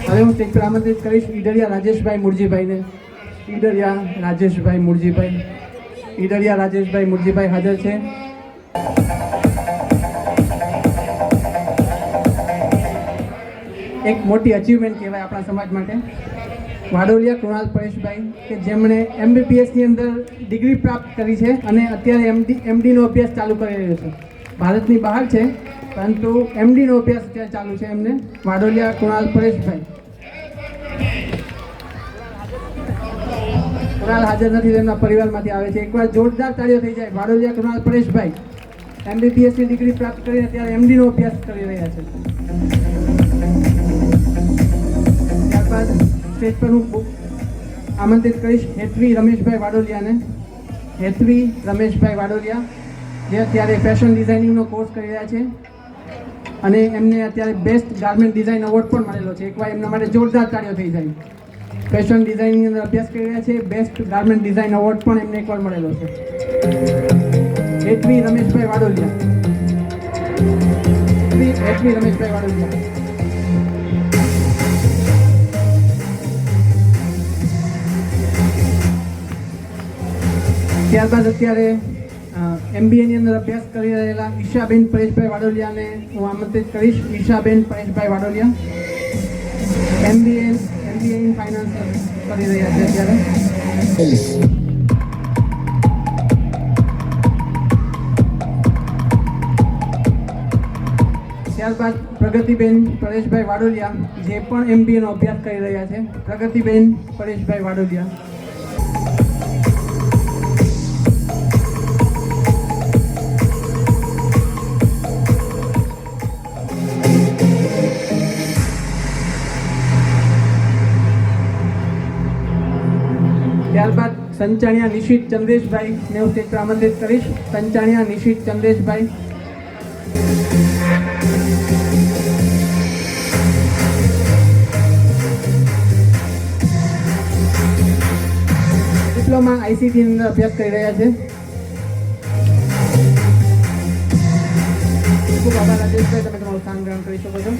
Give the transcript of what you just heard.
હવે હું સ્ટેજ પર આમંત્રિત કરીશ ઈડરિયા રાજેશભાઈ મુરજીભાઈને. ઈડરિયા રાજેશભાઈ મુરજીભાઈ. ઈડરિયા રાજેશભાઈ મુરજીભાઈ હાજર છે. એક મોટી અચીવમેન્ટ કહેવાય આપણા સમાજ માટે. વાડોલિયા કૃણાલ પરેશભાઈ કે જેમણે MBBSની અંદર ડિગ્રી પ્રાપ્ત કરી છે અને અત્યારે MDનો અભ્યાસ ચાલુ કરી રહ્યો છે. ભારતની બહાર છે પરંતુ MDનો અભ્યાસ અત્યારે ચાલુ છે એમને. વાડોલિયા કૃણાલ પરેશભાઈ. કૃણાલ હાજર નથી, તેમના પરિવારમાંથી આવે છે. એકવાર જોરદાર તાળીઓ થઈ જાય. વાડોલિયા કૃણાલ પરેશભાઈ MBBSની ડિગ્રી પ્રાપ્ત કરીને અત્યારે MDનો અભ્યાસ કરી રહ્યા છે. ત્યારબાદ સ્ટેજ પર હું આમંત્રિત કરીશ હેતવી રમેશભાઈ વાડોલિયાને. હેતવી રમેશભાઈ વાડોલિયા જે અત્યારે ફેશન ડિઝાઇનિંગનો કોર્સ કરી રહ્યા છે અને એમને અત્યારે બેસ્ટ ગાર્મેન્ટ ડિઝાઇન એવોર્ડ પણ મળેલો છે. એકવાર એમના માટે જોરદાર તાળીઓ થઈ જાય. ફેશન ડિઝાઇનિંગની અંદર અભ્યાસ કરી રહ્યા છે. બેસ્ટ ગાર્મેન્ટ ડિઝાઇન એવોર્ડ પણ એમને એકવાર મળેલો છે. હેતવી રમેશભાઈ વાડોલિયા. હેતવી રમેશભાઈ વાડોલિયા. ત્યારબાદ અત્યારે MBAની અંદર અભ્યાસ કરી રહેલા ઈશાબેન પરેશભાઈ વાડોલિયાને હું આમંત્રિત કરીશ. ઈશાબેન પરેશભાઈ વાડોલિયા MBA ઇન ફાઇનાન્સ કરી રહ્યા છે અત્યારે. ત્યારબાદ પ્રગતિબેન પરેશભાઈ વાડોલિયા જે પણ MBAનો અભ્યાસ કરી રહ્યા છે. પ્રગતિબેન પરેશભાઈ વાડોલિયા. ત્યારબાદ સંચાણિયા નિશિત ચંદ્રેશભાઈ ને હું સ્ટેજ પર આમંત્રિત કરીશ. સંચાણિયા નિશિત ચંદ્રેશભાઈ. ડિપ્લોમા ICT ની અંદર અભ્યાસ કરી રહ્યા છે. ખૂબ આભાર રાજેશભાઈ, તમે તમારું સ્થાન ગ્રહણ કરી શકો છો.